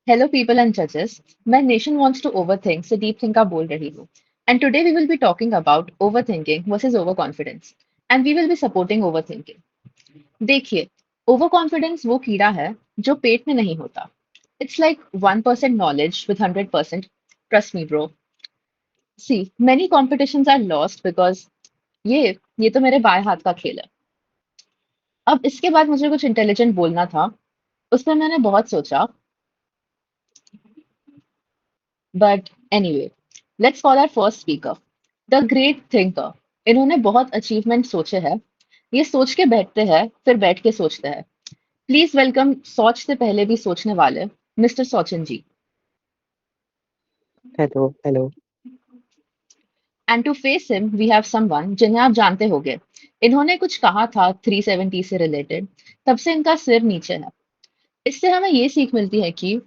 Hello, people and judges. My nation wants to overthink, so deep think का बोल रही हूँ. And today we will be talking about overthinking versus overconfidence. And we will be supporting overthinking. देखिए, overconfidence वो कीड़ा है जो पेट में नहीं होता. It's like 1% knowledge with 100%. Trust me, bro. See, many competitions are lost because ये तो मेरे बाएं हाथ का खेल है. अब इसके बाद मुझे कुछ इंटेलिजेंट बोलना था. उस पर मैंने बहुत सोचा. But anyway, let's call our first speaker. The great thinker. इन्होंने बहुत अचीवमेंट सोचे हैं. ये सोच के बैठते हैं, फिर बैठ के सोचते हैं. प्लीज वेलकम सोच से पहले भी सोचने वाले mister Sachin ji. Hello hello. And to face him we have someone जिन्हें आप जानते होंगे. इन्होंने कुछ कहा था 370 से रिलेटेड. तब से इनका सिर नीचे है. इससे हमें ये सीख मिलती है कि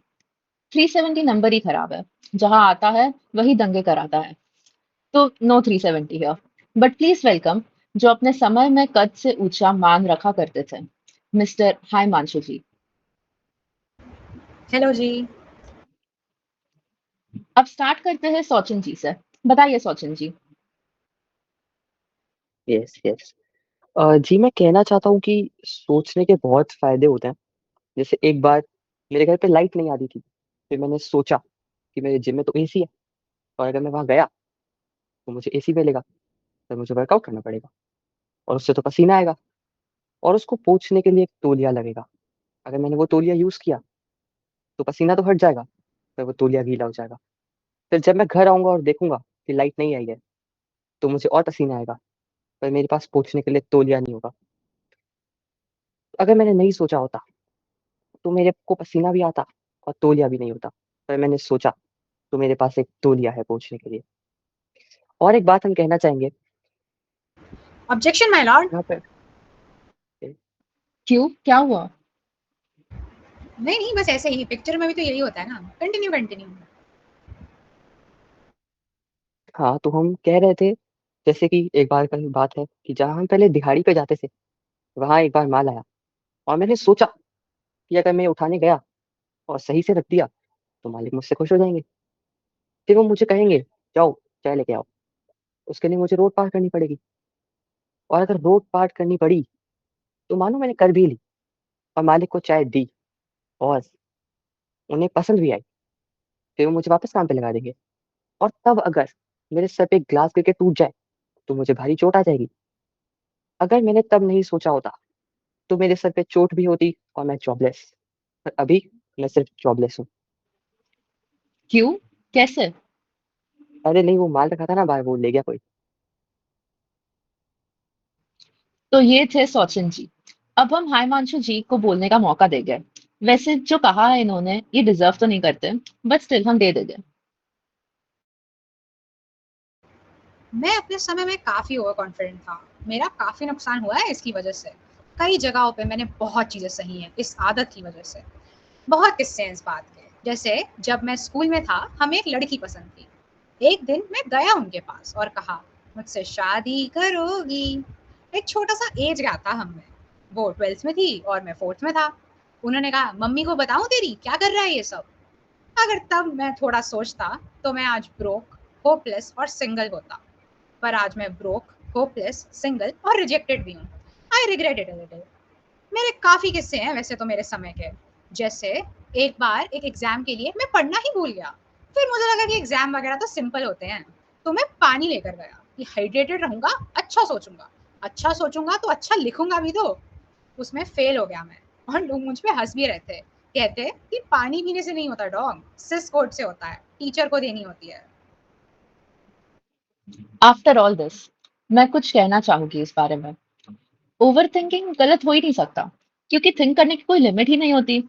370 नंबर ही खराब है. जहां आता है वही दंगे कराता है. तो no 370 here. But please welcome जो अपने समय में कद से ऊंचा मान रखा करते थे, मिस्टर हिमांशु जी. हेलो जी। अब स्टार्ट करते हैं सचिन जी से. बताइए सचिन जी. Yes yes. जी मैं कहना चाहता हूँ कि सोचने के बहुत फायदे होते हैं। जैसे एक बार मेरे घर पे लाइट नहीं आ रही थी, फिर मैंने सोचा कि मेरे जिम में तो एसी है, और अगर मैं वहां गया तो मुझे एसी मिलेगा, तो मुझे वर्कआउट करना पड़ेगा, और उससे तो पसीना आएगा, और उसको पोंछने के लिए एक तौलिया लगेगा। अगर मैंने वो तौलिया यूज किया तो पसीना तो हट जाएगा, फिर वो तौलिया गीला हो जाएगा। फिर जब मैं घर आऊंगा और देखूंगा कि लाइट नहीं आई है, तो मुझे और पसीना आएगा, पर मेरे पास पोंछने के लिए तौलिया नहीं होगा। अगर मैंने नहीं सोचा होता तो मेरे को पसीना भी आता और तौलिया भी नहीं होता, पर मैंने सोचा तो मेरे पास एक तौलिया है पोंछने के लिए। और एक बात हम कहना चाहेंगे ऑब्जेक्शन माय लॉर्ड। यहाँ पे। क्यों, क्या हुआ? नहीं नहीं, बस ऐसे ही पिक्चर में भी तो यही होता है ना। Continue continue. हाँ, तो हम कह रहे थे, जैसे कि एक बार की बात है कि जहाँ हम पहले दिहाड़ी पे जाते थे, वहां एक बार माल आया, और मैंने सोचा कि अगर मैं उठाने गया और सही से रख दिया तो मालिक मुझसे खुश हो जाएंगे। फिर वो मुझे कहेंगे जाओ चाय लेके आओ। उसके लिए मुझे रोड पार करनी पड़ेगी, और अगर रोड पार करनी पड़ी तो मानो मैंने कर भी ली, और मालिक को चाय दी, और उन्हें पसंद भी आई। फिर वो मुझे वापस काम पे लगा देंगे। और तब अगर मेरे सर पे ग्लास गिर के टूट जाए तो मुझे भारी चोट आ जाएगी। अगर मैंने तब नहीं सोचा होता तो मेरे सर पे चोट भी होती और मैं जॉबलेस। पर अभी मैं सिर्फ जॉबलेस हूँ। क्यों, कैसे? अरे नहीं, वो माल रखा था ना बाहर, वो ले गया कोई। तो ये थे सचिन जी. अब हम हिमांशु जी को बोलने का मौका देंगे. वैसे जो कहा है इन्होंने ये डिजर्व तो नहीं करते, बट स्टिल हम दे देंगे. मैं अपने समय में काफी ओवर कॉन्फिडेंट था। मेरा काफी नुकसान हुआ है इसकी वजह से। कई जगहों पे मैंने बहुत चीजें सही हैं इस आदत की वजह से। बहुत किस्से हैं इस बात के। जैसे जब मैं स्कूल में था, हमें एक लड़की पसंद थी। एक दिन मैं गया उनके पास और कहा, मुझसे शादी करोगी। एक छोटा सा एज गया था हमें। वो 12th में थी और मैं 4th में था। उन्होंने कहा, मम्मी को बताऊं तेरी क्या कर रहा है ये सब। अगर तब मैं थोड़ा सोचता तो मैं आज ब्रोक, होपलेस और सिंगल होता। पर आज मैं ब्रोक, होपलेस, सिंगल और रिजेक्टेड भी हूँ। I regret it a little. मेरे काफ़ी किस्से हैं वैसे तो मेरे समय के। जैसे एक बार एक एग्ज़ाम के लिए मैं पढ़ना ही भूल गया। फिर मुझे लगा कि एग्ज़ाम वगैरह तो सिंपल होते हैं। तो मैं पानी लेकर गया कि हाइड्रेटेड रहूँगा, अच्छा सोचूँगा। अच्छा सोचूँगा तो अच्छा लिखूँगा भी तो। उसमें फ़ेल हो गया मैं, और लोग मुझ पे हँस भी रहे थे। कहते कि पानी पीने से नहीं होता डॉग, सिस कोड से होता है, टीचर को देनी होती है। आफ्टर ऑल दिस, मैं कुछ कहना चाहूंगी इस बारे में. ओवर थिंकिंग गलत हो ही नहीं सकता, क्योंकि थिंक करने की कोई लिमिट ही नहीं होती.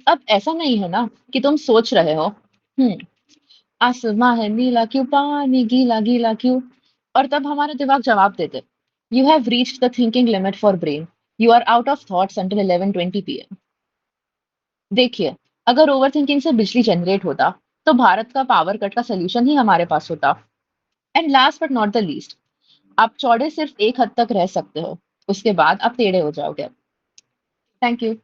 अब ऐसा नहीं है ना कि तुम सोच रहे हो, आसमां है नीला क्यों, पानी गीला गीला क्यों, और तब हमारा दिमाग जवाब देते, you have reached the thinking limit for brain. You are out of thoughts until 11:20 PM. देखिए, अगर ओवर थिंकिंग से बिजली जनरेट होता, तो भारत का पावर कट का सोल्यूशन ही हमारे पास होता. And last but not the least, आप चौड़े सिर्फ एक हद तक रह सकते हो, उसके बाद आप टेढ़े हो जाओगे. Thank you.